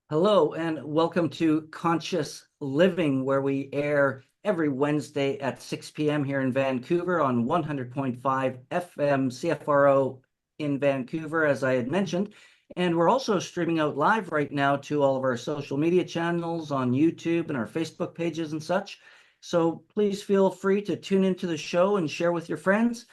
Hello, and welcome to Conscious Living, where we air every Wednesday at 6 p.m. here in Vancouver on 100.5 FM CFRO in Vancouver, as I had mentioned. And we're also streaming out live right now to all of our social media channels on YouTube and our Facebook pages and such. So please feel free to tune into the show and share with your friends.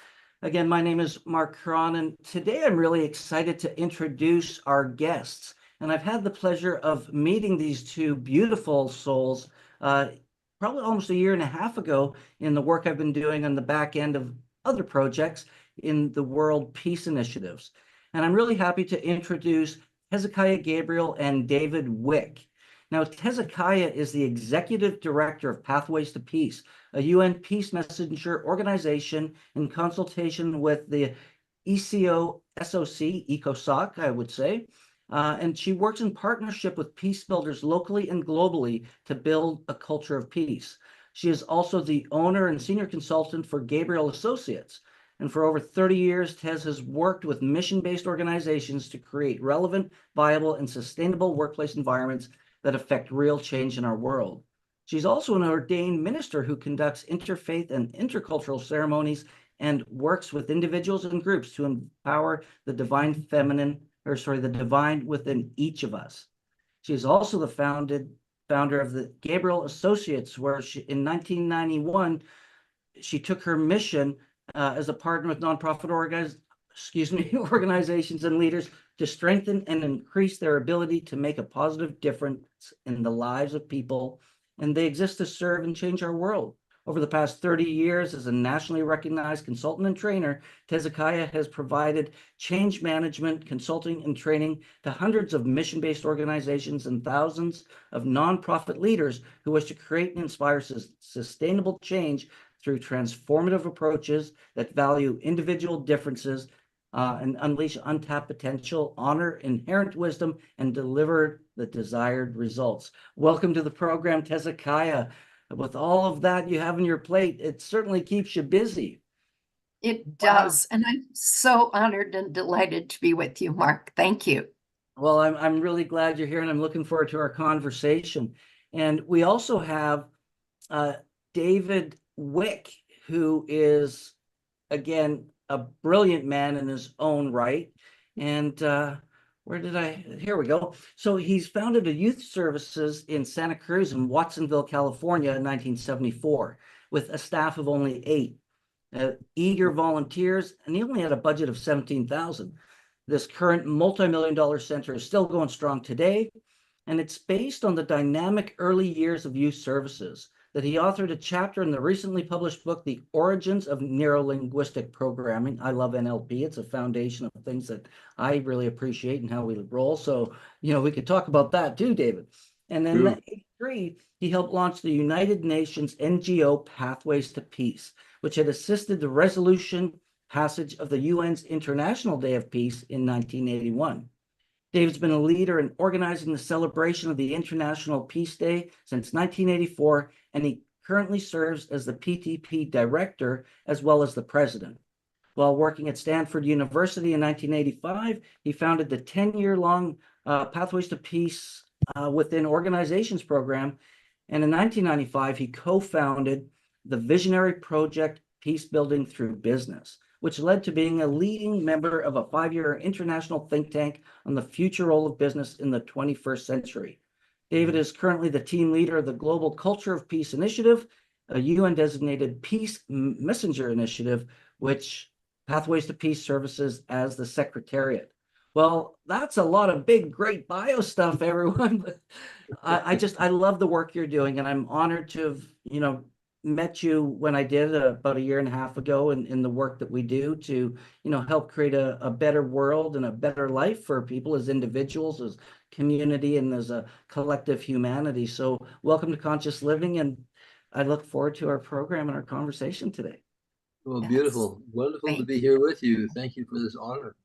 Again, my name is Marc Caron, and today I'm really excited to introduce our guests. And I've had the pleasure of meeting these two beautiful souls probably almost a year and a half ago in the work I've been doing on the back end of other projects in the World Peace Initiatives. And I'm really happy to introduce Tezikiah Gabriel and David Wick. Now, Tezikiah is the Executive Director of Pathways to Peace, a UN peace messenger organization in consultation with the ECOSOC, I would say. And she works in partnership with peace builders locally and globally to build a culture of peace. She is also the owner and senior consultant for Gabriel Associates. And for over 30 years, Tez has worked with mission-based organizations to create relevant, viable, and sustainable workplace environments that affect real change in our world. She's also an ordained minister who conducts interfaith and intercultural ceremonies and works with individuals and groups to empower the divine within each of us. She is also the founder of the Gabriel Associates, where in 1991, she took her mission as a partner with nonprofit organizations and leaders to strengthen and increase their ability to make a positive difference in the lives of people, and they exist to serve and change our world. Over the past 30 years, as a nationally recognized consultant and trainer, Tezikiah has provided change management, consulting, and training to hundreds of mission-based organizations and thousands of nonprofit leaders who wish to create and inspire sustainable change through transformative approaches that value individual differences and unleash untapped potential, honor inherent wisdom, and deliver the desired results. Welcome to the program, Tezikiah. With all of that you have on your plate, it certainly keeps you busy. It does. And I'm so honored and delighted to be with you, Mark. Thank you. Well, I'm really glad you're here, and I'm looking forward to our conversation. And we also have David Wick, who is, again, a brilliant man in his own right. And here we go. So he's founded a youth services in Santa Cruz and Watsonville, California in 1974 with a staff of only 8 eager volunteers, and he only had a budget of $17,000. This current multi-million-dollar center is still going strong today, and it's based on the dynamic early years of youth services that he authored a chapter in the recently published book, The Origins of Neuro-Linguistic Programming. I love NLP. It's a foundation of things that I really appreciate and how we roll. So, we could talk about that too, David. And then in 1983, he helped launch the United Nations NGO Pathways to Peace, which had assisted the resolution passage of the UN's International Day of Peace in 1981. David's been a leader in organizing the celebration of the International Peace Day since 1984, and he currently serves as the PTP director as well as the president. While working at Stanford University in 1985, he founded the 10-year-long Pathways to Peace within Organizations program, and in 1995, he co-founded the visionary project Peacebuilding Through Business, which led to being a leading member of a 5-year international think tank on the future role of business in the 21st century. David is currently the team leader of the Global Culture of Peace Initiative, a UN-designated peace messenger initiative, which Pathways to Peace services as the secretariat. Well, that's a lot of big, great bio stuff, everyone. I love the work you're doing, and I'm honored to have, met you when I did about a year and a half ago in the work that we do to, help create a better world and a better life for people as individuals, as community, and as a collective humanity. So welcome to Conscious Living, and I look forward to our program and our conversation today. Well, beautiful. Wonderful to be here with you. Thank you for this honor.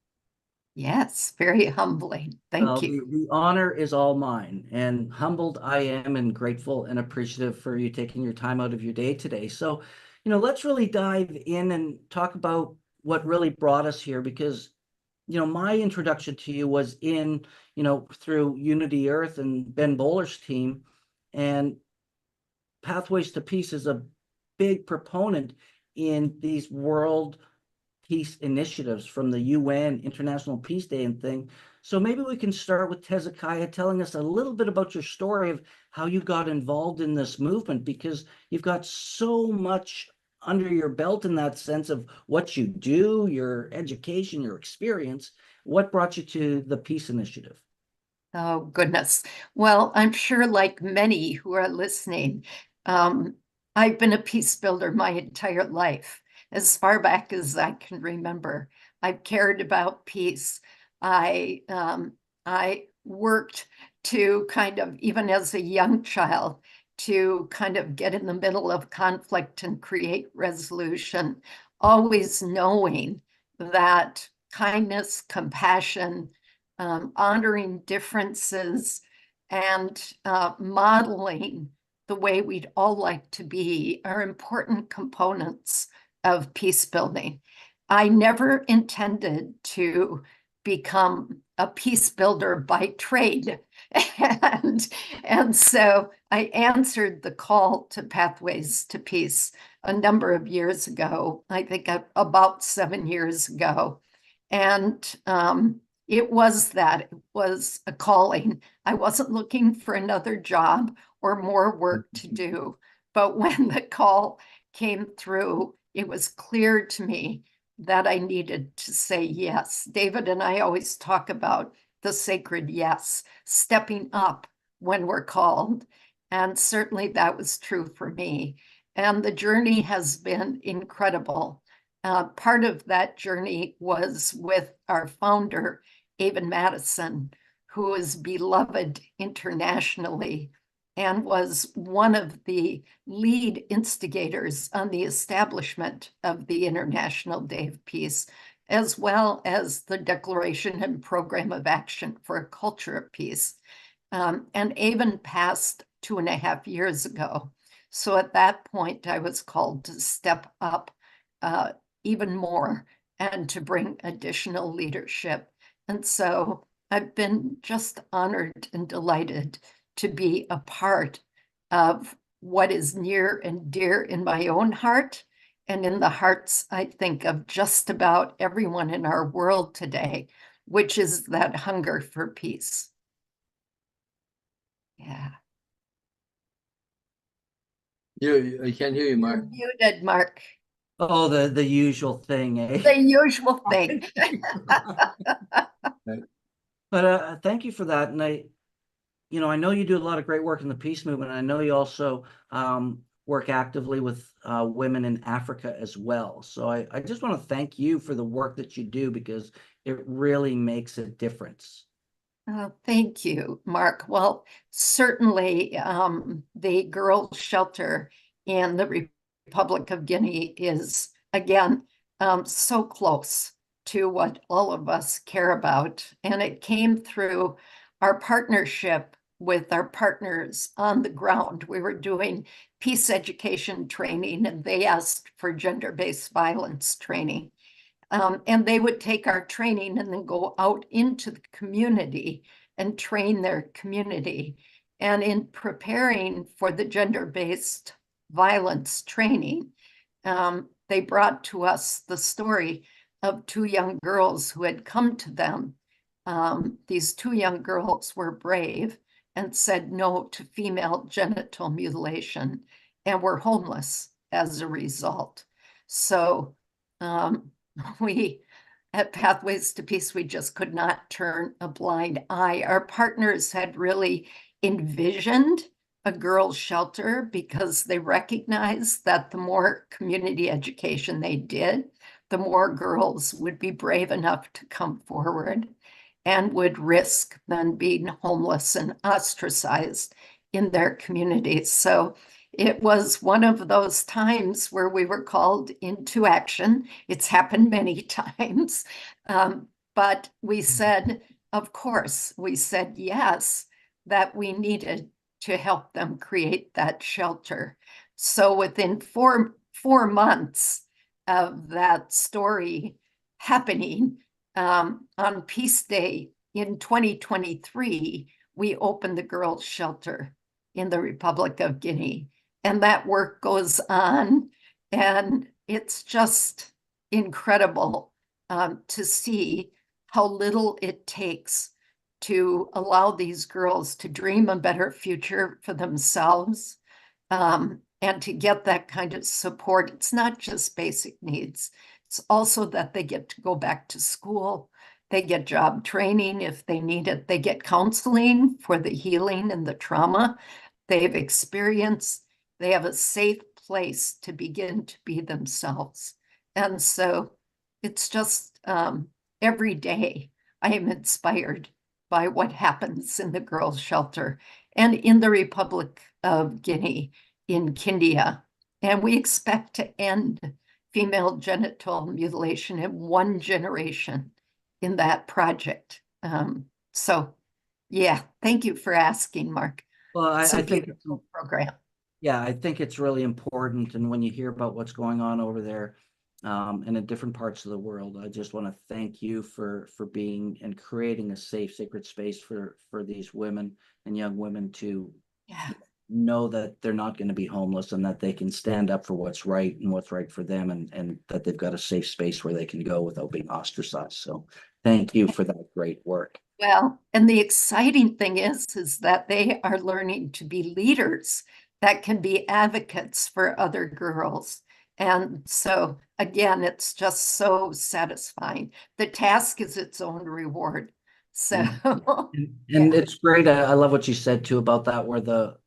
Yes, very humbling. Thank you. The honor is all mine, and humbled I am, and grateful and appreciative for you taking your time out of your day today. So, let's really dive in and talk about what really brought us here, because my introduction to you was through Unity Earth and Ben Bowler's team, and Pathways to Peace is a big proponent in these world peace initiatives from the UN International Peace Day and thing. So maybe we can start with Tezikiah telling us a little bit about your story of how you got involved in this movement, because you've got so much under your belt in that sense of what you do, your education, your experience. What brought you to the Peace Initiative? Oh, goodness. Well, I'm sure like many who are listening, I've been a peace builder my entire life. As far back as I can remember, I've cared about peace. I worked to kind of, even as a young child, to kind of get in the middle of conflict and create resolution, always knowing that kindness, compassion, honoring differences, and modeling the way we'd all like to be are important components of peace building. I never intended to become a peace builder by trade. And so I answered the call to Pathways to Peace a number of years ago, I think about 7 years ago. And it was a calling. I wasn't looking for another job or more work to do. But when the call came through, it was clear to me that I needed to say yes. David and I always talk about the sacred yes, stepping up when we're called. And certainly that was true for me. And the journey has been incredible. Part of that journey was with our founder, Avon Madison, who is beloved internationally and was one of the lead instigators on the establishment of the International Day of Peace, as well as the Declaration and Program of Action for a Culture of Peace. And Avon passed 2.5 years ago. So at that point, I was called to step up even more and to bring additional leadership. And so I've been just honored and delighted to be a part of what is near and dear in my own heart and in the hearts, I think, of just about everyone in our world today, which is that hunger for peace. Yeah. I can't hear you, Mark. You're muted, Mark. Oh, the usual thing, eh? The usual thing. But thank you for that. And I know you do a lot of great work in the peace movement. I know you also work actively with women in Africa as well. So I just want to thank you for the work that you do, because it really makes a difference. Thank you, Mark. Well, certainly the girls' shelter in the Republic of Guinea is, again, so close to what all of us care about. And it came through our partnership with our partners on the ground. We were doing peace education training, and they asked for gender-based violence training. And they would take our training and then go out into the community and train their community. And in preparing for the gender-based violence training, they brought to us the story of 2 young girls who had come to them. These 2 young girls were brave and said no to female genital mutilation and were homeless as a result. So we at Pathways to Peace, we just could not turn a blind eye. Our partners had really envisioned a girls' shelter because they recognized that the more community education they did, the more girls would be brave enough to come forward and would risk then being homeless and ostracized in their communities. So it was one of those times where we were called into action. It's happened many times, but we said, of course, we said yes, that we needed to help them create that shelter. So within four months of that story happening, on Peace Day in 2023, we opened the girls' shelter in the Republic of Guinea. And that work goes on. And it's just incredible to see how little it takes to allow these girls to dream a better future for themselves, and to get that kind of support. It's not just basic needs. It's also that they get to go back to school. They get job training if they need it. They get counseling for the healing and the trauma they've experienced. They have a safe place to begin to be themselves. And so it's just every day I am inspired by what happens in the girls' shelter and in the Republic of Guinea, in Kindia. And we expect to end female genital mutilation in 1 generation in that project. So yeah, thank you for asking, Mark. Well, I think program. Yeah, I think it's really important. And when you hear about what's going on over there and in different parts of the world, I just want to thank you for being and creating a safe, sacred space for these women and young women to know that they're not going to be homeless and that they can stand up for what's right and what's right for them, and that they've got a safe space where they can go without being ostracized. So thank you for that great work. Well, and the exciting thing is that they are learning to be leaders that can be advocates for other girls. And so again, it's just so satisfying. The task is its own reward. So and it's great. I love what you said too about that, where the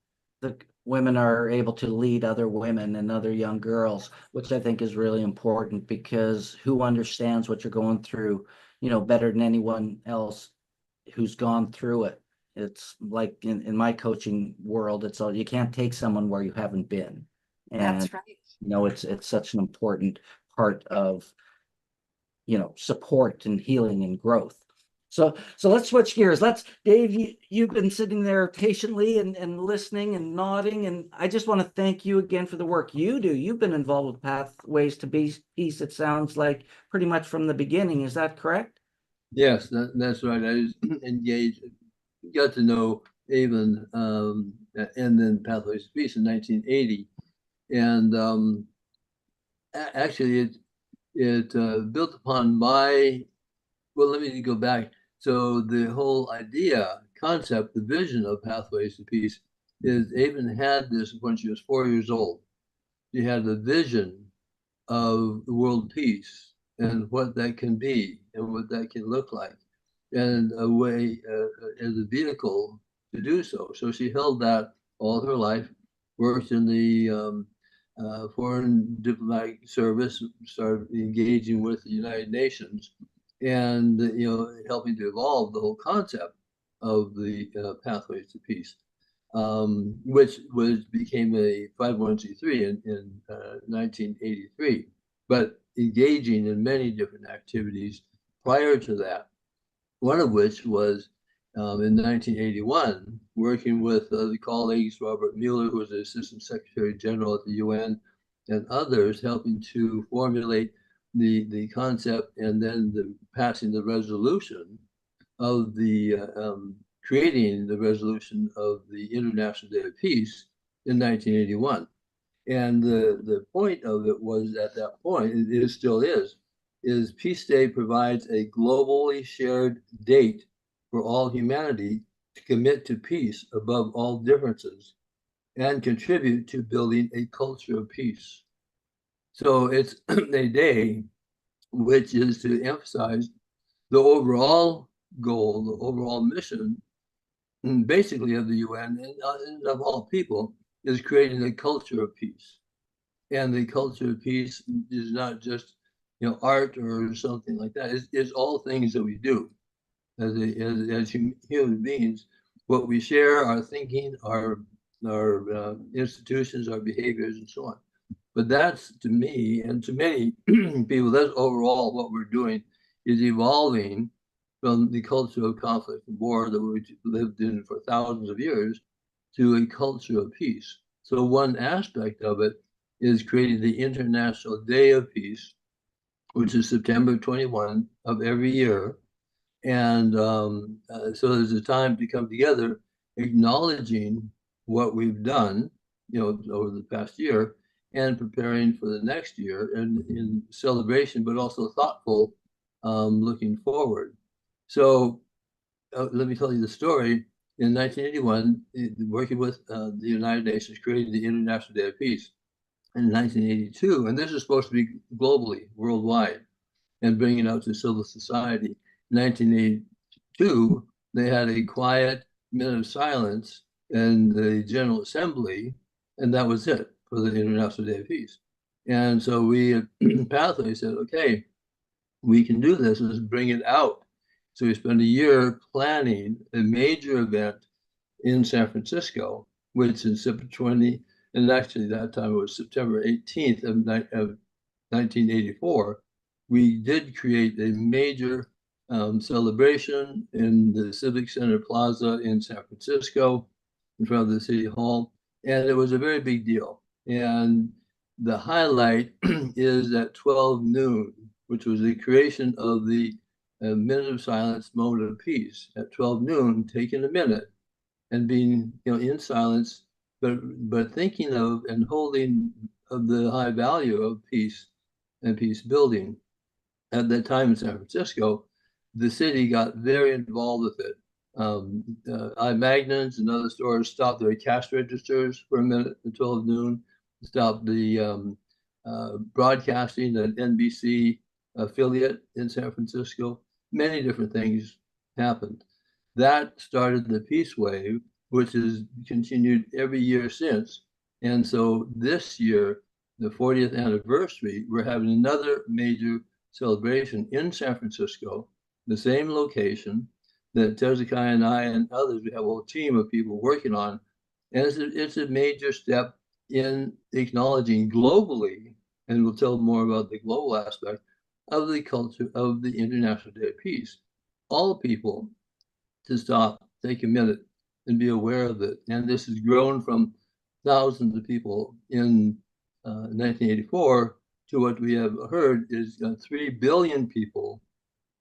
women are able to lead other women and other young girls, which I think is really important, because who understands what you're going through, better than anyone else who's gone through it. It's like in my coaching world, it's all, you can't take someone where you haven't been. And that's right. It's such an important part of support and healing and growth. So let's switch gears. Dave, you've been sitting there patiently and listening and nodding, and I just want to thank you again for the work you do. You've been involved with Pathways to Peace, it sounds like, pretty much from the beginning. Is that correct? Yes, that's right. I was engaged, got to know Avon, and then Pathways to Peace in 1980. And actually, it built upon well, let me go back. So the whole concept, the vision of Pathways to Peace is Avon had this when she was 4 years old. She had the vision of the world peace and what that can be and what that can look like, and a way as a vehicle to do so. So she held that all her life, worked in the foreign diplomatic service, started engaging with the United Nations, and helping to evolve the whole concept of the Pathways to Peace, which became a 501c3 in 1983, but engaging in many different activities prior to that. One of which was in 1981, working with the colleagues, Robert Mueller, who was the Assistant Secretary General at the UN, and others, helping to formulate the concept and then passing the resolution of the creating the resolution of the International Day of Peace in 1981. And the point of it was, at that point, it still is Peace Day provides a globally shared date for all humanity to commit to peace above all differences and contribute to building a culture of peace. So it's a day which is to emphasize the overall goal, the overall mission, basically of the UN and of all people, is creating a culture of peace. And the culture of peace is not just art or something like that. It's all things that we do as human beings, what we share, our thinking, our institutions, our behaviors, and so on. But that's, to me and to many people, that's overall what we're doing, is evolving from the culture of conflict and war that we've lived in for thousands of years to a culture of peace. So one aspect of it is creating the International Day of Peace, which is September 21 of every year. And so there's a time to come together, acknowledging what we've done, over the past year, and preparing for the next year, and in celebration, but also thoughtful, looking forward. So let me tell you the story. In 1981, working with the United Nations, created the International Day of Peace. In 1982, and this is supposed to be globally, worldwide, and bring it out to civil society. In 1982, they had a quiet minute of silence in the General Assembly, and that was it for the International Day of Peace. And so we at Pathway said, okay, we can do this, let's bring it out. So we spent a year planning a major event in San Francisco, which is September 20, and actually that time it was September 18th of 1984. We did create a major celebration in the Civic Center Plaza in San Francisco, in front of the City Hall, and it was a very big deal. And the highlight is at 12 noon, which was the creation of the minute of silence, moment of peace. At 12 noon, taking a minute and being, in silence, but thinking of and holding of the high value of peace and peace building. At that time in San Francisco, the city got very involved with it. Magnons and other stores stopped their cash registers for a minute at 12 noon, stopped the broadcasting at NBC affiliate in San Francisco. Many different things happened. That started the peace wave, which has continued every year since. And so this year, the 40th anniversary, we're having another major celebration in San Francisco, the same location that Tezikiah and I and others, we have a whole team of people working on. And it's a major step in acknowledging globally, and we'll tell more about the global aspect of the culture of the International Day of Peace. All people to stop, take a minute, and be aware of it. And this has grown from thousands of people in 1984 to what we have heard is 3 billion people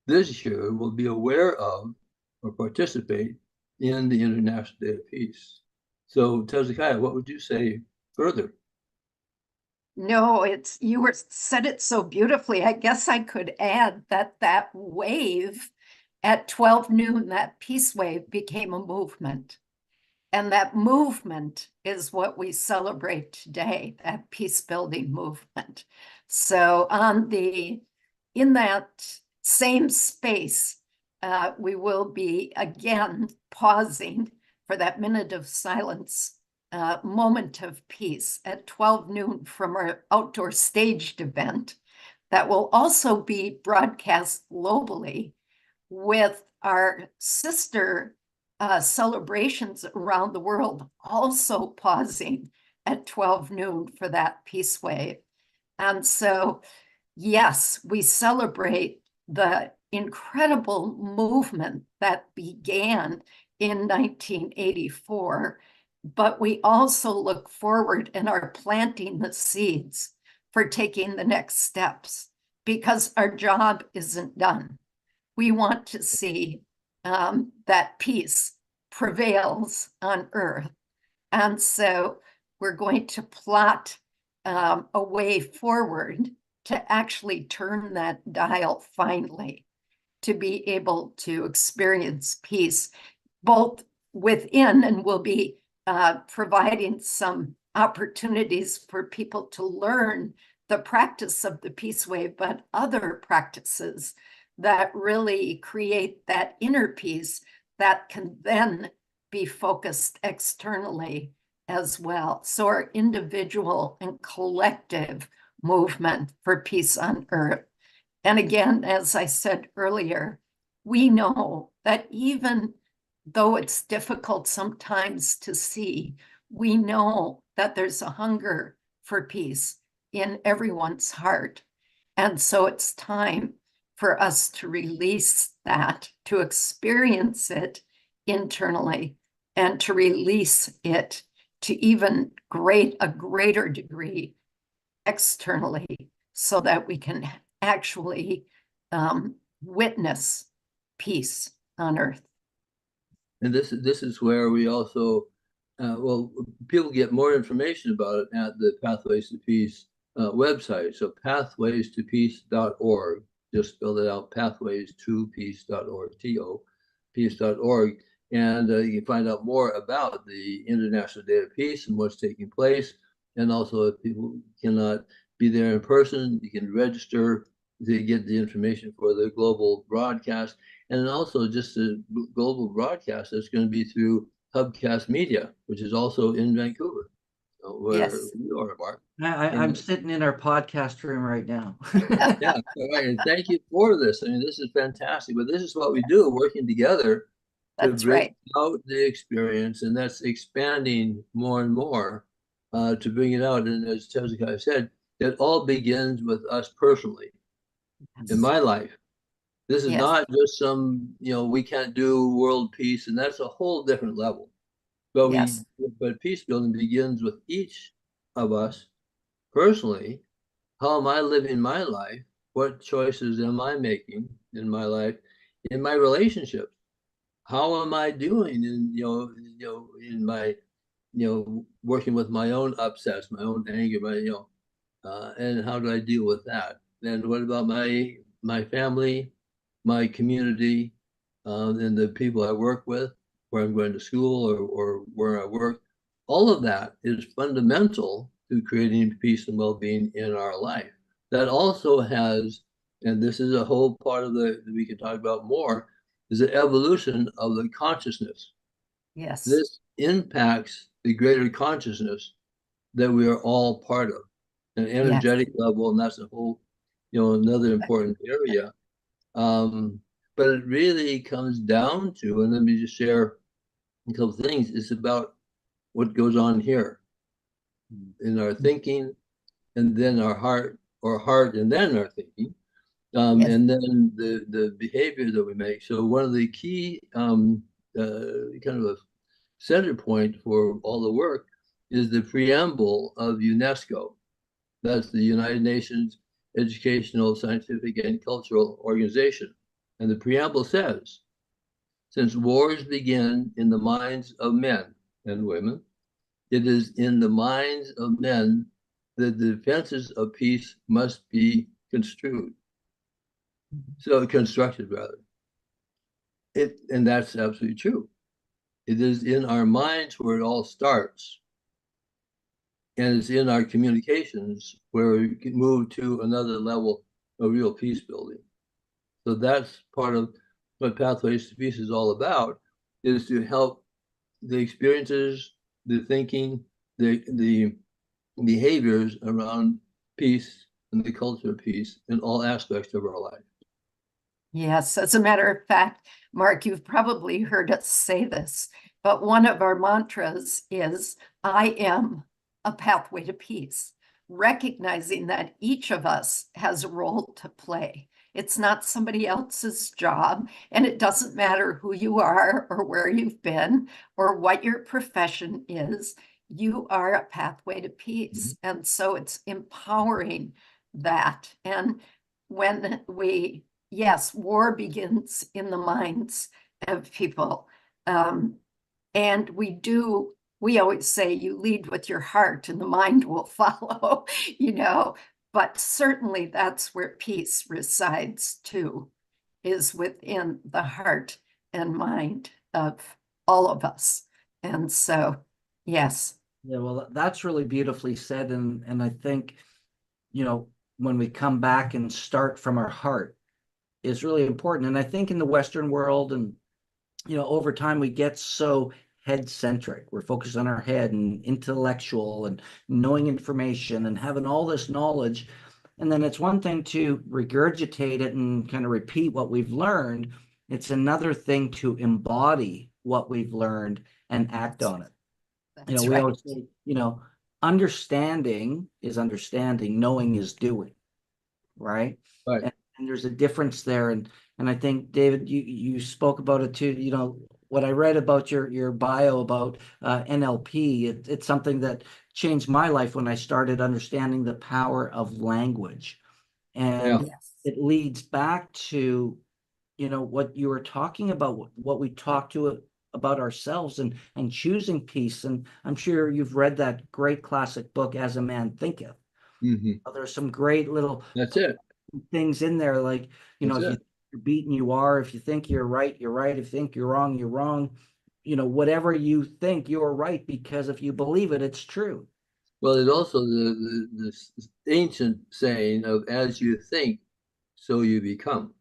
this year will be aware of or participate in the International Day of Peace. So, Tezikiah, what would you say further? No, you said it so beautifully. I guess I could add that wave at 12 noon, that peace wave became a movement. And that movement is what we celebrate today, that peace building movement. So in that same space, we will be again pausing for that minute of silence, moment of peace at 12 noon from our outdoor staged event that will also be broadcast globally with our sister celebrations around the world, also pausing at 12 noon for that peace wave. And so, yes, we celebrate the incredible movement that began in 1984, but we also look forward and are planting the seeds for taking the next steps, because our job isn't done. We want to see that peace prevails on earth. And so we're going to plot a way forward to actually turn that dial finally, to be able to experience peace both within, and we'll be providing some opportunities for people to learn the practice of the peace wave, but other practices that really create that inner peace that can then be focused externally as well. So our individual and collective movement for peace on earth. And again, as I said earlier, we know that even though it's difficult sometimes to see, we know that there's a hunger for peace in everyone's heart. And so it's time for us to release that, to experience it internally, and to release it to even a greater degree externally, so that we can actually witness peace on earth. And this is where we also, well, people get more information about it at the Pathways to Peace website. So pathwaystopeace.org, just spell it out, pathwaystopeace.org, T-O, peace.org. And you can find out more about the International Day of Peace and what's taking place. And also, if people cannot be there in person, you can register to get the information for the global broadcast. And also just the global broadcast that's going to be through Hubcast Media, which is also in Vancouver, where you are, Mark. I'm sitting in our podcast room right now. Yeah, right. And thank you for this. I mean, this is fantastic. But this is what we do, working together to bring out the experience, and that's expanding more and more to bring it out. And as Tezikiah said, it all begins with us personally. In my life, this is not just some, we can't do world peace, and that's a whole different level. But but peace building begins with each of us personally. How am I living my life? What choices am I making in my life, in my relationships? How am I doing in in my working with my own upsets, my own anger, and how do I deal with that? And what about my family, my community, and the people I work with, where I'm going to school or where I work? All of that is fundamental to creating peace and well-being in our life. That also has, and this is a whole part of we can talk about more, is the evolution of the consciousness. Yes. This impacts the greater consciousness that we are all part of, an energetic level, and that's a whole, another important area. But it really comes down to, and let me just share a couple of things, it's about what goes on here in our thinking, and then our heart, and then our thinking, and then the behavior that we make. So one of the key kind of a center point for all the work is the preamble of UNESCO. That's the United Nations Educational, Scientific, and Cultural Organization. And the preamble says, since wars begin in the minds of men and women, it is in the minds of men that the defenses of peace must be constructed, rather. And that's absolutely true. It is in our minds where it all starts. And it's in our communications where we can move to another level of real peace building. So that's part of what Pathways to Peace is all about, is to help the experiences, the thinking, the behaviors around peace and the culture of peace in all aspects of our life. Yes, as a matter of fact, Mark, you've probably heard us say this, but one of our mantras is, I am a pathway to peace, recognizing that each of us has a role to play. It's not somebody else's job, and it doesn't matter who you are or where you've been or what your profession is. You are a pathway to peace. And so it's empowering that. And when war begins in the minds of people. And we always say you lead with your heart and the mind will follow, but certainly that's where peace resides too, is within the heart and mind of all of us. And so, yes. Yeah, well, that's really beautifully said. And I think, when we come back and start from our heart is really important. And I think in the Western world and, over time we get so head-centric. We're focused on our head and intellectual and knowing information and having all this knowledge. And then it's one thing to regurgitate it and kind of repeat what we've learned. It's another thing to embody what we've learned and act on it. That's we always say, understanding is understanding, knowing is doing, right? Right. And there's a difference there. And I think, David, you spoke about it too. What I read about your bio about NLP, it's something that changed my life when I started understanding the power of language. And Yes. it leads back to, what you were talking about, what we talked to about ourselves and choosing peace. And I'm sure you've read that great classic book, As a Man Thinketh. Mhm. There's some great little That's it. things in there, like, That's if it. you're beaten, you are. If you think you're right, you're right. If you think you're wrong, you're wrong. Whatever you think, you're right, because if you believe it, it's true. Well, there's also this ancient saying of "as you think, so you become."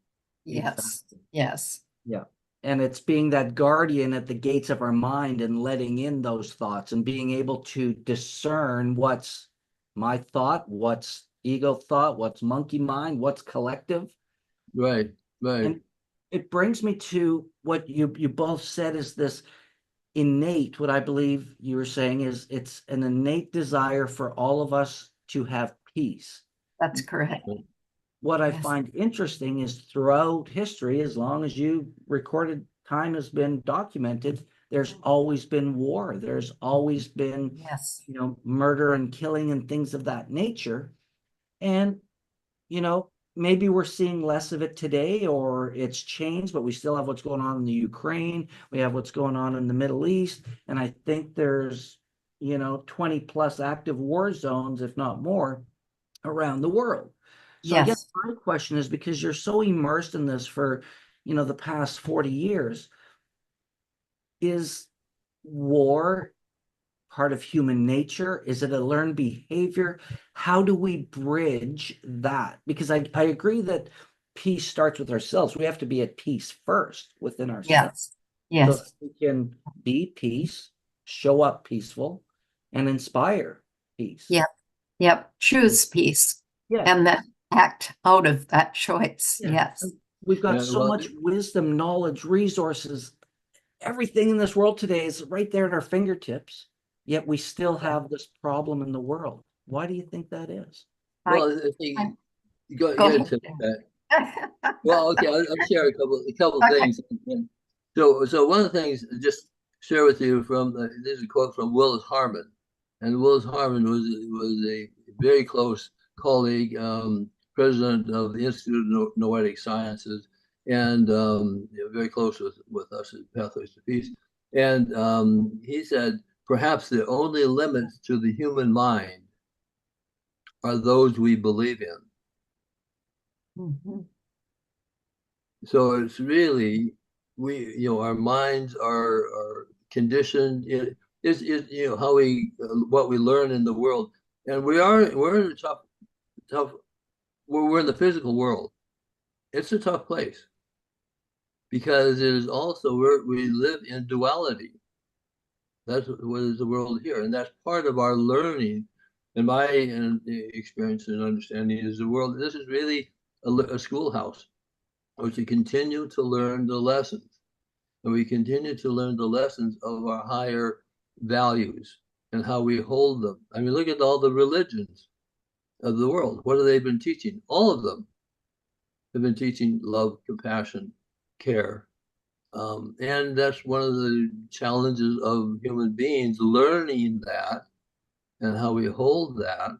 Yes. Yes. Yeah. And it's being that guardian at the gates of our mind and letting in those thoughts and being able to discern what's my thought, what's ego thought, what's monkey mind, what's collective. Right, right, And it brings me to what you both said is this innate, what I believe you were saying is it's an innate desire for all of us to have peace. That's correct. What I Yes. find interesting is throughout history, as long as you recorded time has been documented, there's always been war. There's always been, Yes. murder and killing and things of that nature. And, maybe we're seeing less of it today, or it's changed, but we still have what's going on in the Ukraine. We have what's going on in the Middle East. And I think there's, 20 plus active war zones, if not more, around the world. So I guess Yes. my question is, because you're so immersed in this for, the past 40 years, is war part of human nature? Is it a learned behavior? How do we bridge that? Because I agree that peace starts with ourselves. We have to be at peace first within ourselves. Yes. So that Yes. we can be peace, show up peaceful, and inspire peace. Yep. Yep. Choose peace Yeah. and then act out of that choice. Yeah. Yes. We've got Yeah, so well, much wisdom, knowledge, resources. Everything in this world today is right there at our fingertips, yet we still have this problem in the world. Why do you think that is? well, I think I- go Go ahead. Well, okay, I'll share a couple Okay. things. And so one of the things, just share with you from this is a quote from Willis Harman, and Willis Harman was a very close colleague, president of the Institute of Noetic Sciences, and very close with us at Pathways to Peace. And he said, perhaps the only limits to the human mind are those we believe in. Mhm. So it's really our minds are conditioned. It's how we what we learn in the world, and we're in a tough. We're in the physical world. It's a tough place because it is also we live in duality. That's what is the world here, and that's part of our learning. And my experience and understanding is the world. This is really a schoolhouse, or to continue to learn the lessons. And we continue to learn the lessons of our higher values and how we hold them. I mean, look at all the religions of the world. What have they been teaching? All of them have been teaching love, compassion, care. And that's one of the challenges of human beings, learning that and how we hold that.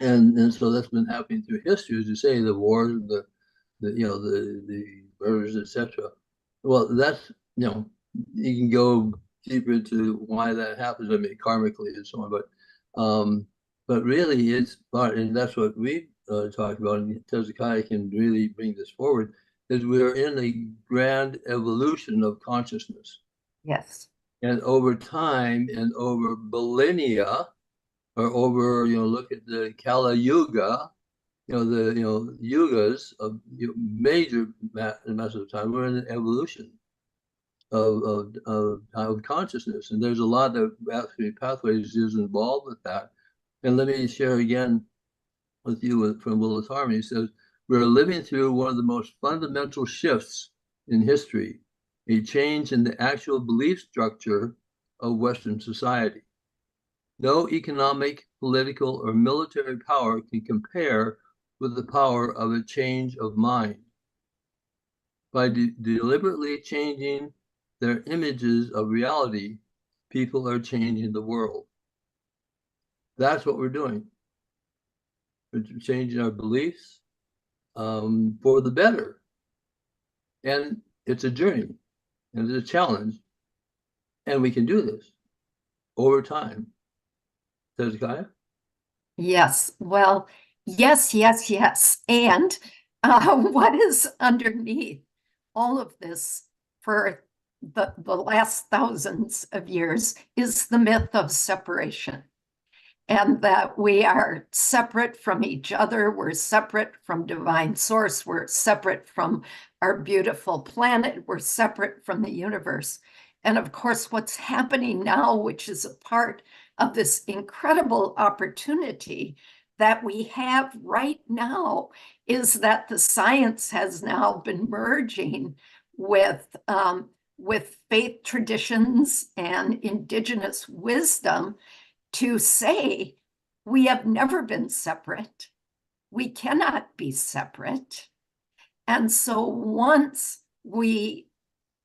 And so that's been happening through history, as you say, the wars, the murders, etc. Well, that's you can go deeper into why that happens. I mean, karmically and so on, but really, it's part, and that's what we talked about. And Tezikiah can really bring this forward. Is we're in a grand evolution of consciousness, Yes. and over time and over millennia, or over look at the Kala Yuga, the yugas of major masses of time. We're in an evolution of consciousness, and there's a lot of actually pathways is involved with that. And let me share again with you from Willis Harman. He says we're living through one of the most fundamental shifts in history, a change in the actual belief structure of Western society. No economic, political, or military power can compare with the power of a change of mind. By deliberately changing their images of reality, people are changing the world. That's what we're doing. We're changing our beliefs, for the better. And it's a journey and it's a challenge. And we can do this over time. Tezikiah? Yes. Well, yes, yes, yes. And what is underneath all of this for the last thousands of years is the myth of separation. And that we are separate from each other. We're separate from divine source. We're separate from our beautiful planet. We're separate from the universe. And of course, what's happening now, which is a part of this incredible opportunity that we have right now, is that the science has now been merging with faith traditions and indigenous wisdom to say we have never been separate. We cannot be separate. And so once we,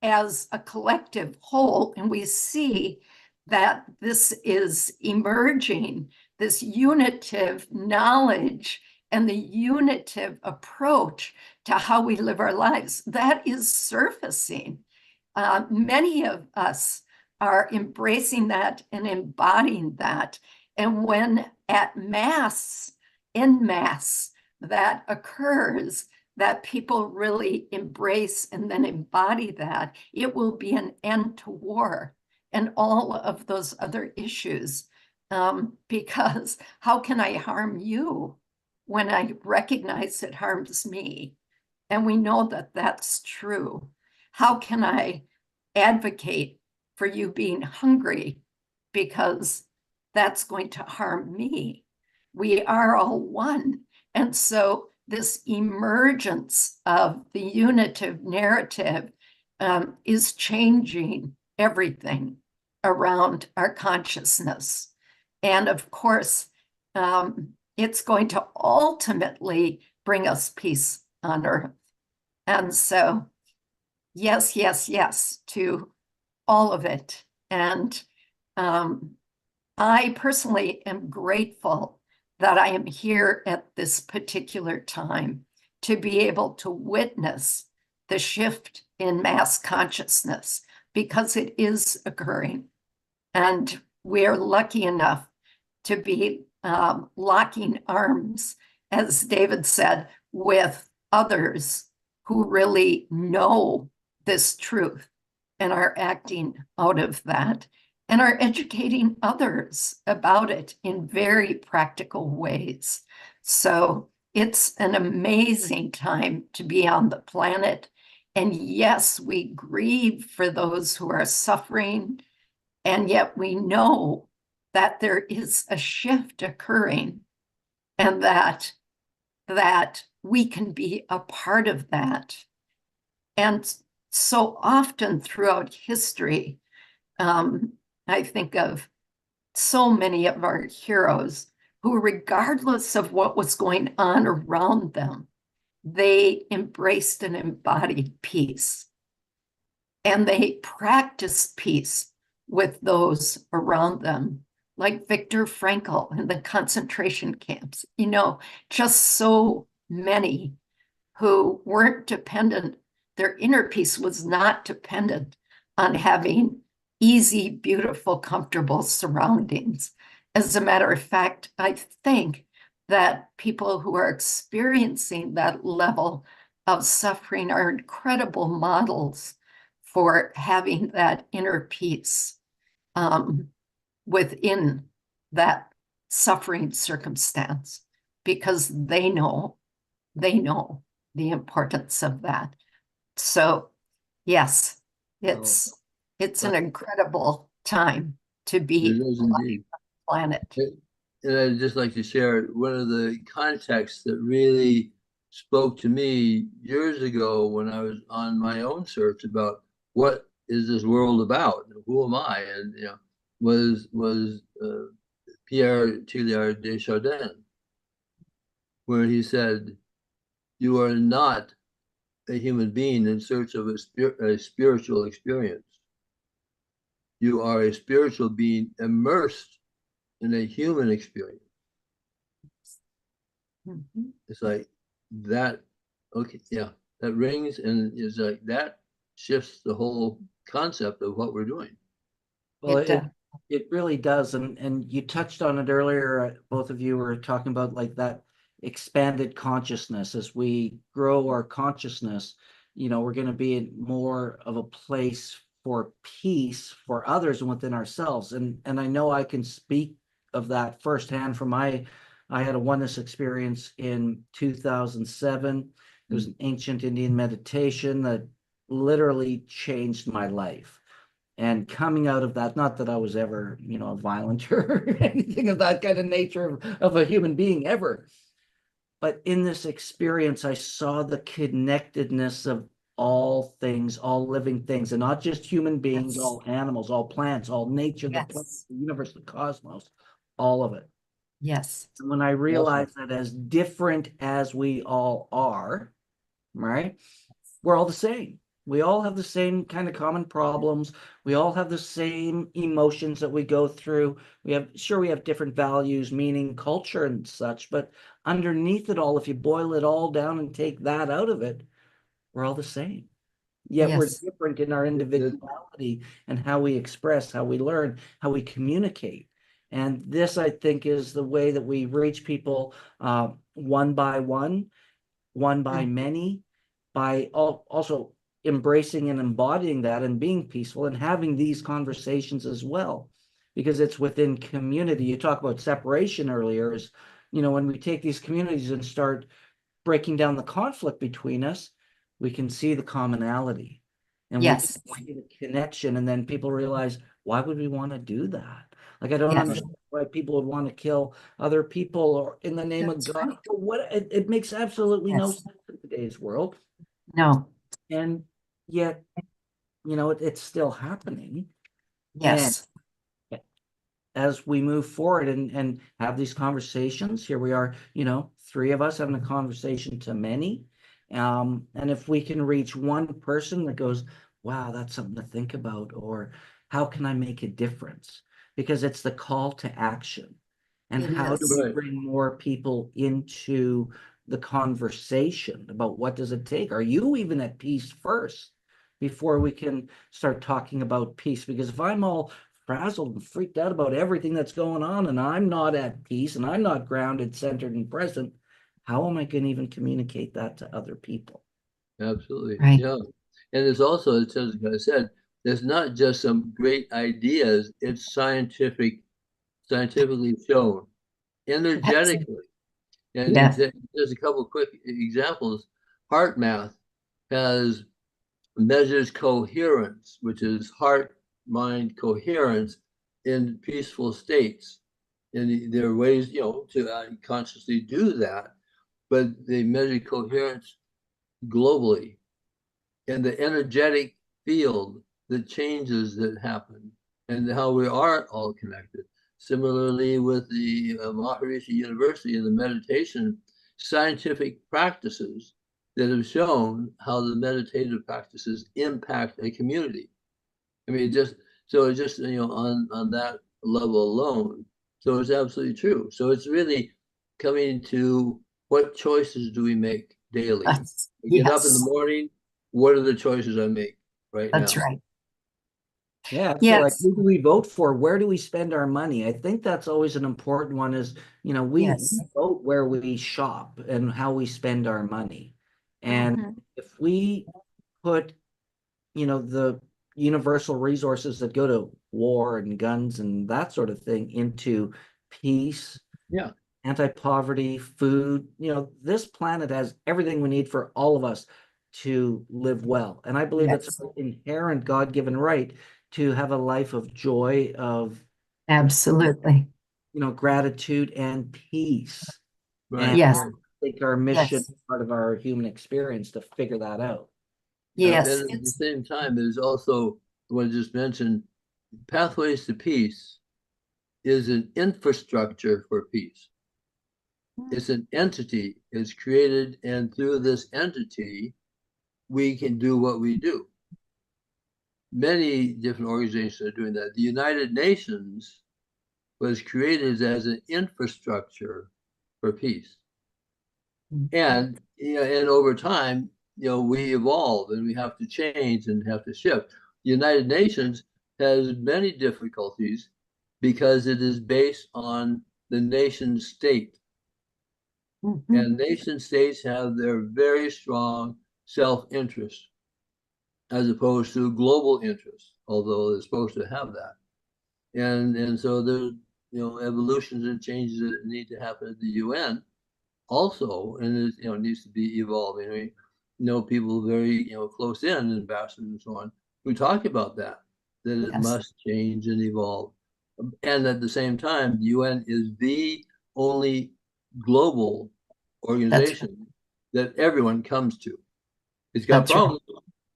as a collective whole, and we see that this is emerging, this unitive knowledge and the unitive approach to how we live our lives, that is surfacing. Many of us are embracing that and embodying that. And when at mass, in mass, that occurs, that people really embrace and then embody that, it will be an end to war and all of those other issues. Because how can I harm you when I recognize it harms me? And we know that that's true. How can I advocate for you being hungry because that's going to harm me? We are all one. And so this emergence of the unitive narrative is changing everything around our consciousness. And of course, it's going to ultimately bring us peace on earth. And so, yes, yes, yes, to all of it. And I personally am grateful that I am here at this particular time to be able to witness the shift in mass consciousness, because it is occurring. And we're lucky enough to be locking arms, as David said, with others who really know this truth and are acting out of that and are educating others about it in very practical ways. So it's an amazing time to be on the planet. And yes, we grieve for those who are suffering, and yet we know that there is a shift occurring and that we can be a part of that. And so often throughout history, I think of so many of our heroes who, regardless of what was going on around them, they embraced and embodied peace. And they practiced peace with those around them, like Viktor Frankl in the concentration camps. You know, just so many who weren't dependent. Their inner peace was not dependent on having easy, beautiful, comfortable surroundings. As a matter of fact, I think that people who are experiencing that level of suffering are incredible models for having that inner peace within that suffering circumstance, because they know the importance of that. So yes, it's an incredible time to be on the planet. And I'd just like to share one of the contexts that really spoke to me years ago when I was on my own search about what is this world about? Who am I? And was Pierre Teilhard de Chardin, where he said, "You are not a human being in search of a spiritual experience. You are a spiritual being immersed in a human experience." Mm-hmm. It's like that Okay, yeah, that rings and is like that shifts the whole concept of what we're doing. Well, It does. it really does, and you touched on it earlier. Both of you were talking about like that expanded consciousness. As we grow our consciousness, we're going to be in more of a place for peace for others and within ourselves. And I know I can speak of that firsthand from I had a oneness experience in 2007. It was an ancient Indian meditation that literally changed my life. And coming out of that, not that I was ever, violent or anything of that kind of nature of a human being ever, but in this experience, I saw the connectedness of all things, all living things, and not just human beings, Yes. all animals, all plants, all nature, Yes. the universe, the cosmos, all of it. Yes. And when I realized that as different as we all are, right, we're all the same. We all have the same kind of common problems. We all have the same emotions that we go through. We have different values, meaning, culture, and such, but underneath it all, if you boil it all down and take that out of it, we're all the same. Yet we're Yes. different in our individuality and how we express, how we learn, how we communicate. And this, I think, is the way that we reach people one by one by many, by also embracing and embodying that and being peaceful and having these conversations as well, because it's within community. You talk about separation earlier, is when we take these communities and start breaking down the conflict between us, we can see the commonality and Yes. we can see the connection, and then people realize, why would we want to do that? Like, I don't Yes. understand why people would want to kill other people or in the name That's of God. right. It makes absolutely no Yes. sense in today's world. No. And yet, it's still happening. And Yes. as we move forward and have these conversations, here we are, three of us having a conversation to many. And if we can reach one person that goes, wow, that's something to think about, or how can I make a difference? Because it's the call to action. And It how do is. we Right. bring more people into the conversation about what does it take? Are you even at peace first before we can start talking about peace? Because if I'm all frazzled and freaked out about everything that's going on and I'm not at peace and I'm not grounded, centered, and present, how am I going to even communicate that to other people? Absolutely. Right. Yeah. And it's also, as I said, there's not just some great ideas, it's scientifically shown, energetically. And Yeah. there's a couple quick examples. Heart math measures coherence, which is heart-mind coherence in peaceful states. And there are ways, to consciously do that, but they measure coherence globally and the energetic field, the changes that happen, and how we are all connected. Similarly, with the Maharishi University and the meditation scientific practices that have shown how the meditative practices impact a community. I mean, just on that level alone. So it's absolutely true. So it's really coming to what choices do we make daily? I get up in the Yes. morning. What are the choices I make right That's now? right. Yeah. So like, Yes. who do we vote for? Where do we spend our money? I think that's always an important one is, we Yes. vote where we shop and how we spend our money. And Mhm. if we put, the universal resources that go to war and guns and that sort of thing into peace, Yeah, anti-poverty, food, this planet has everything we need for all of us to live well. And I believe it's Yes. an inherent God-given right to have a life of joy, of, Absolutely. gratitude and peace. right. And Yes. I think our mission, Yes. part of our human experience to figure that out. And Yes. at the It's same time, there's also what I just mentioned, Pathways to Peace is an infrastructure for peace. It's an entity, it's created, and through this entity, we can do what we do. Many different organizations are doing that. The United Nations was created as an infrastructure for peace. And and over time, we evolve and we have to change and have to shift. The United Nations has many difficulties because it is based on the nation state. Mhm. And nation states have their very strong self-interest as opposed to global interest, although they're supposed to have that. And so there's evolutions and changes that need to happen at the UN also, and it needs to be evolving. We know people very close in, ambassadors and so on, who talk about that it Yes, must change and evolve. And at the same time, the UN is the only global that's right. organization that everyone comes to. It's got That's right. problems.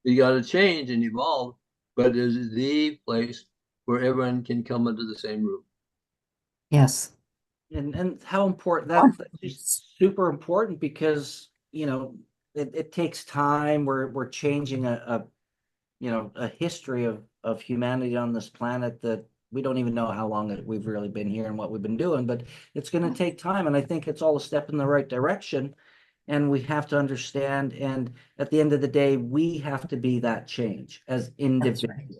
You got to change and evolve, but it is the place where everyone can come under the same roof. Yes. And how important One that's place. just super important because it takes time. We're changing a history of humanity on this planet that we don't even know how long we've really been here and what we've been doing, but it's going to take time. And I think it's all a step in the right direction. And we have to understand. And at the end of the day, we have to be that change as That's individuals. right.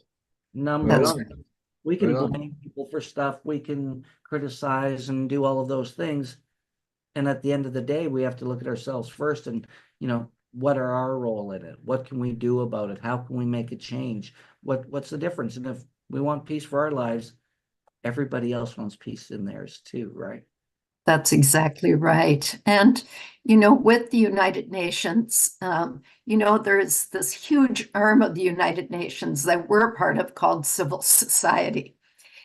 Number Right That's on. one, we can Right on. blame people for stuff. We can criticize and do all of those things. And at the end of the day, we have to look at ourselves first and, what are our role in it? What can we do about it? How can we make a change? What's the difference? And if we want peace for our lives, everybody else wants peace in theirs too, right? That's exactly right. And, with the United Nations, there's this huge arm of the United Nations that we're part of called civil society.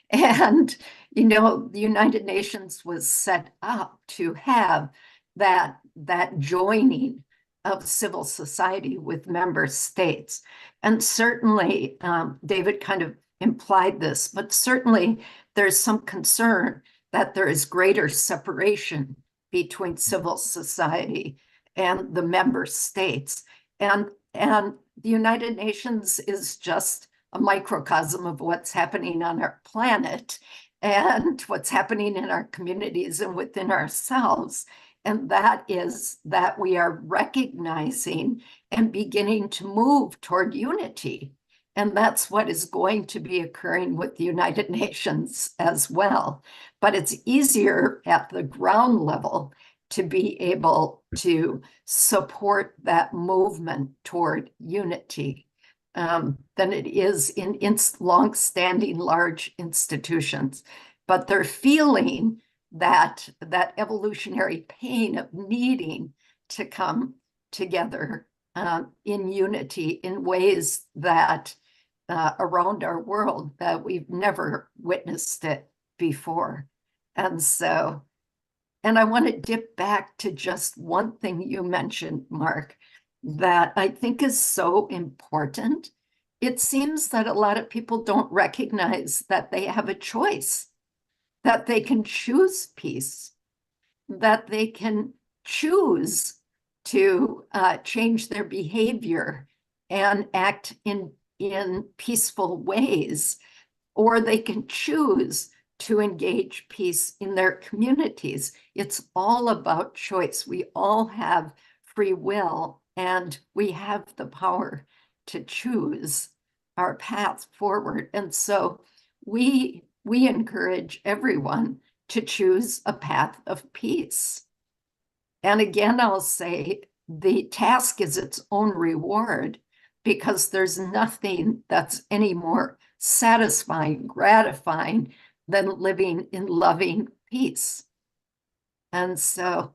And, the United Nations was set up to have that joining of civil society with member states. And certainly, David kind of implied this, but certainly there's some concern that there is greater separation between civil society and the member states. And the United Nations is just a microcosm of what's happening on our planet and what's happening in our communities and within ourselves. And that is that we are recognizing and beginning to move toward unity. And that's what is going to be occurring with the United Nations as well. But it's easier at the ground level to be able to support that movement toward unity than it is in long-standing large institutions. But they're feeling that evolutionary pain of needing to come together in unity in ways that around our world that we've never witnessed it before. And so, and I want to dip back to just one thing you mentioned, Mark, that I think is so important. It seems that a lot of people don't recognize that they have a choice, that they can choose peace, that they can choose to change their behavior and act in peaceful ways, or they can choose to engage peace in their communities. It's all about choice. We all have free will, and we have the power to choose our path forward. And so we encourage everyone to choose a path of peace. And again, I'll say the task is its own reward, because there's nothing that's any more satisfying, gratifying than living in loving peace. And so,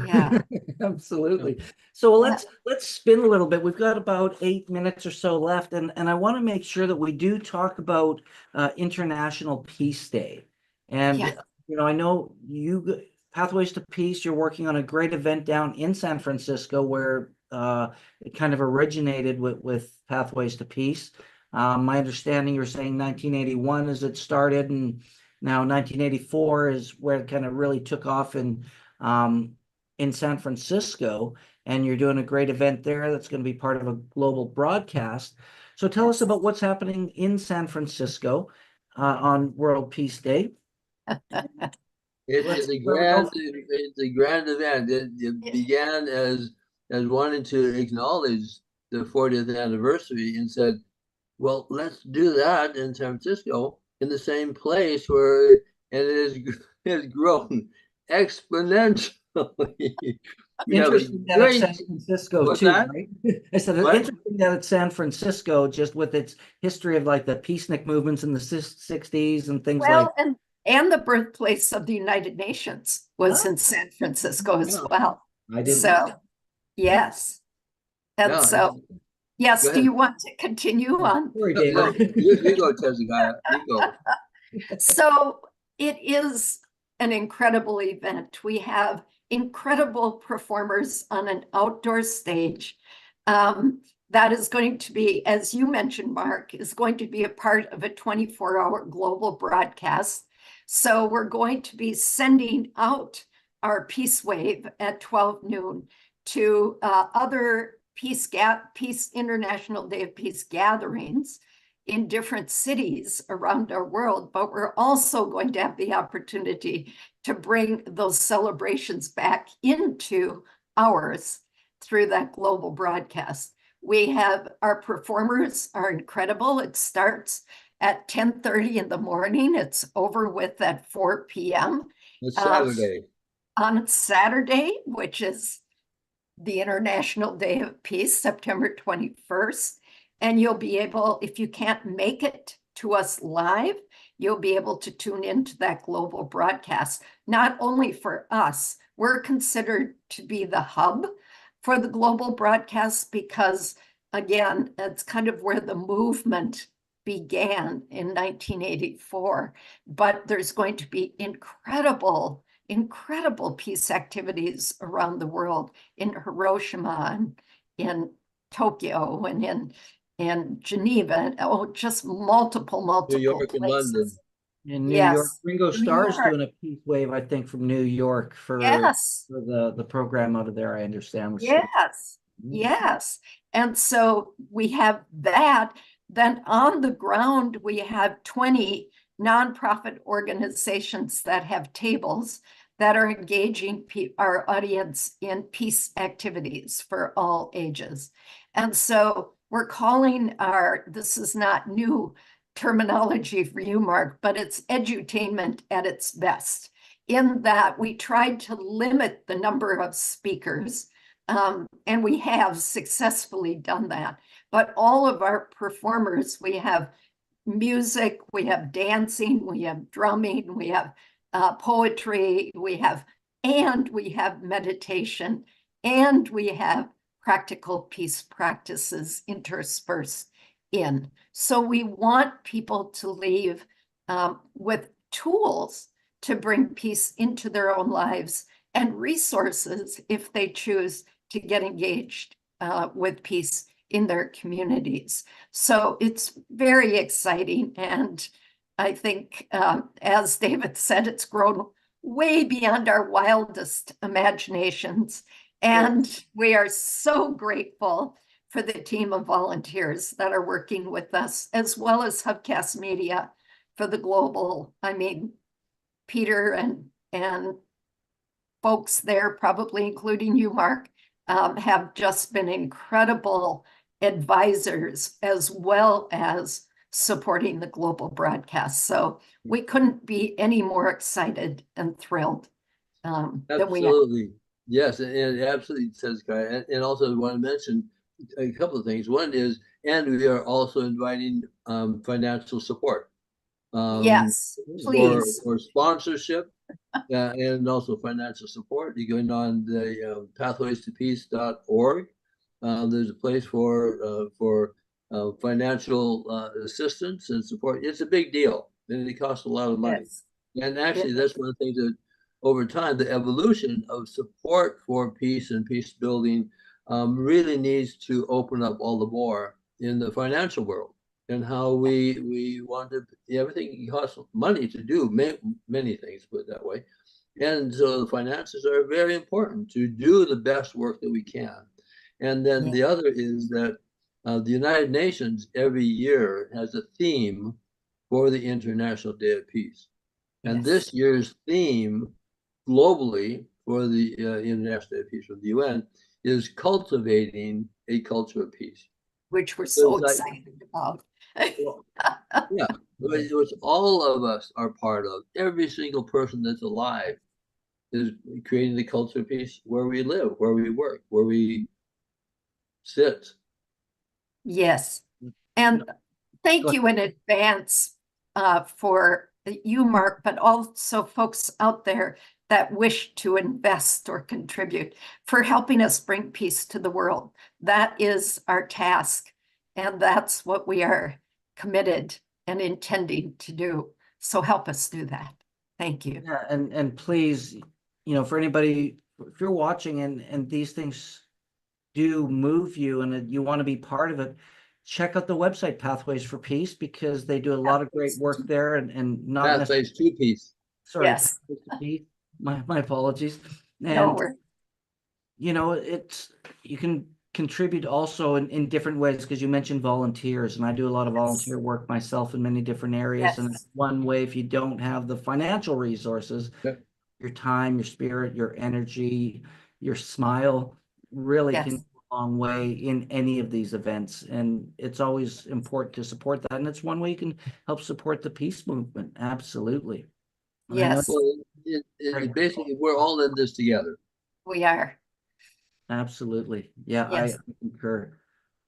yeah. Absolutely. So let's spin a little bit. We've got about 8 minutes or so left, and I want to make sure that we do talk about International Peace Day. And Yeah. I know you, Pathways to Peace, you're working on a great event down in San Francisco where it kind of originated with Pathways to Peace. My understanding, you're saying 1981 as it started, and now 1984 is where it kind of really took off in San Francisco, and you're doing a great event there that's going to be part of a global broadcast. So tell us about what's happening in San Francisco on World Peace Day. It's a grand event. It began as wanting to acknowledge the 40th anniversary and said, well, let's do that in San Francisco in the same place where, and it has grown exponentially. Interesting that it's San Francisco What's too, that? right? I said it's What? interesting that it's San Francisco, just with its history of like the peacenik movements in the 60s and things like. Well, and the birthplace of the United Nations was in San Francisco as well. I didn't. So, yes. And Yeah. so, yes, Go do you ahead. want to continue on? Sorry, No, David. you go, Tezikiah. You go. So it is an incredible event. We have incredible performers on an outdoor stage. That is going to be, as you mentioned, Mark, is going to be a part of a 24-hour global broadcast. So we're going to be sending out our Peace Wave at 12 noon to other International Day of Peace gatherings in different cities around our world, but we're also going to have the opportunity to bring those celebrations back into ours through that global broadcast. We have our performers are incredible. It starts at 10:30 in the morning. It's over with at 4 p.m. It's Saturday. On Saturday, which is the International Day of Peace, September 21st. And you'll be able, if you can't make it to us live, you'll be able to tune into that global broadcast. Not only for us, we're considered to be the hub for the global broadcast because, again, that's kind of where the movement began in 1984. But there's going to be incredible peace activities around the world in Hiroshima and in Tokyo and in Geneva, just multiple New York places. and London. In New York, Ringo Starr's doing a peace wave, I think, from New York for the program out of there, I understand. Yes. And so we have that. Then on the ground, we have 20 nonprofit organizations that have tables that are engaging our audience in peace activities for all ages. And so we're calling this is not new terminology for you, Mark, but it's edutainment at its best, in that we tried to limit the number of speakers, and we have successfully done that. But all of our performers, we have music, we have dancing, we have drumming, we have poetry, we have meditation, and we have practical peace practices interspersed in. So we want people to leave with tools to bring peace into their own lives and resources if they choose to get engaged with peace in their communities. So it's very exciting. And I think, as David said, it's grown way beyond our wildest imaginations. And we are so grateful for the team of volunteers that are working with us, as well as Hubcast Media for the global. I mean, Peter and folks there, probably including you, Mark, have just been incredible advisors as well as supporting the global broadcast. So we couldn't be any more excited and thrilled than we are. Absolutely. Yes, and it absolutely says, and also I want to mention a couple of things. One is, and we are also inviting financial support. Yes, please. For sponsorship and also financial support. You go on the pathwaystopeace.org. There's a place for financial assistance and support. It's a big deal, and it costs a lot of money. Yes. And actually, that's one of the things that over time, the evolution of support for peace and peace building really needs to open up all the more in the financial world, and how we want to, everything costs money to do many things, put it that way. And so the finances are very important to do the best work that we can. And then the other is that the United Nations every year has a theme for the International Day of Peace. And this year's theme globally for the International Day of Peace from the UN is cultivating a culture of peace. which we're so It's like- excited about. Well, yeah, which all of us are part of. Every single person that's alive is creating the culture of peace where we live, where we work, where we sit. Yes. And thank Go you in advance for you, Mark, but also folks out there that wish to invest or contribute for helping us bring peace to the world. That is our task, and that's what we are committed and intending to do. So help us do that. Thank you. Yeah, and please, for anybody, if you're watching and these things do move you and you want to be part of it, check out the website Pathways for Peace, because they do a lot of great work there and not necessarily. Pathways to peace. Sorry, Yes. Pathways to Peace. My apologies. No, And we're you can contribute also in different ways, because you mentioned volunteers, and I do a lot of volunteer work myself in many different areas. And Yes. one way, if you don't have the financial resources, Yep. your time, your spirit, your energy, your smile really Yes. can go a long way in any of these events. And it's always important to support that. And it's one way you can help support the peace movement. Absolutely. And I know- Yes. Well, basically, we're all in this together. we are. Absolutely. Yeah, Yes. I concur.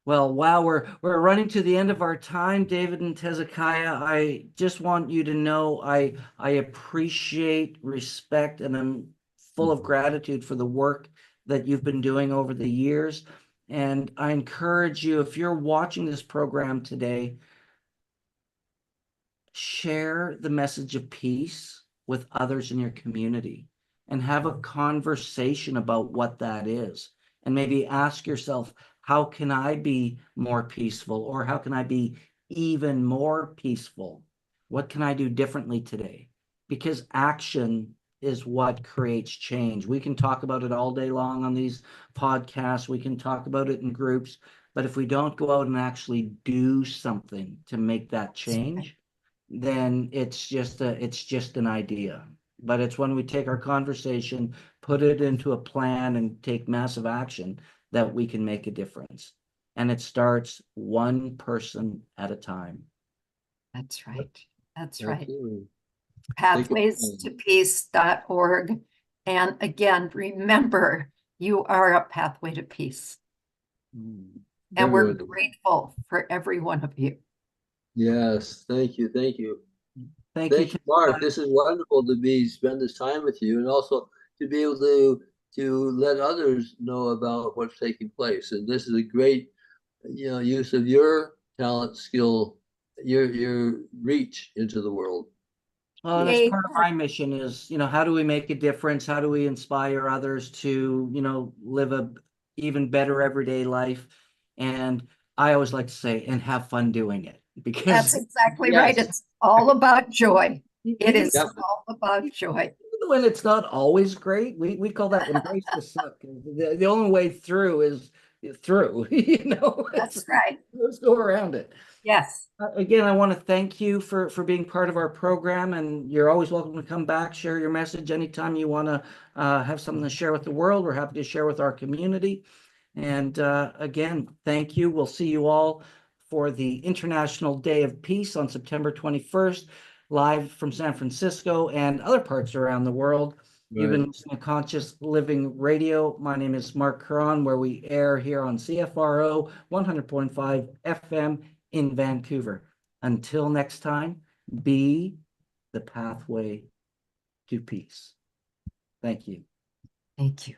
Well, wow, we're running to the end of our time, David and Tezikiah. I just want you to know I appreciate, respect, and I'm full of gratitude for the work that you've been doing over the years. And I encourage you, if you're watching this program today, share the message of peace with others in your community and have a conversation about what that is. And maybe ask yourself, how can I be more peaceful? Or how can I be even more peaceful? What can I do differently today? Because action is what creates change. We can talk about it all day long on these podcasts. We can talk about it in groups. But if we don't go out and actually do something to make that change, then it's just an idea. But it's when we take our conversation, put it into a plan, and take massive action that we can make a difference. And it starts one person at a time. That's right. That's right. Absolutely. Pathwaystopeace.org. And again, remember, you are a pathway to peace. And we're Everyone. grateful for every one of you. Yes, thank you, thank you. Thank you. Thank you, Mark. This is wonderful to spend this time with you, and also to be able to let others know about what's taking place. And this is a great, use of your talent, skill, your reach into the world. Well, Yay. that's part of my mission is, how do we make a difference? How do we inspire others to, live a even better everyday life? And I always like to say, and have fun doing it, because That's exactly Yes. right. It's all about joy. It is Yep. all about joy. even when it's not always great, we call that embrace the suck. The only way through is through, That's right. Let's go around it. Yes. Again, I want to thank you for being part of our program, and you're always welcome to come back, share your message anytime you want to have something to share with the world. We're happy to share with our community. And again, thank you. We'll see you all for the International Day of Peace on September 21st, live from San Francisco and other parts around the world. You've been listening to Conscious Living Radio. My name is Marc Caron, where we air here on CFRO 100.5 FM in Vancouver. Until next time, be the pathway to peace. Thank you. Thank you.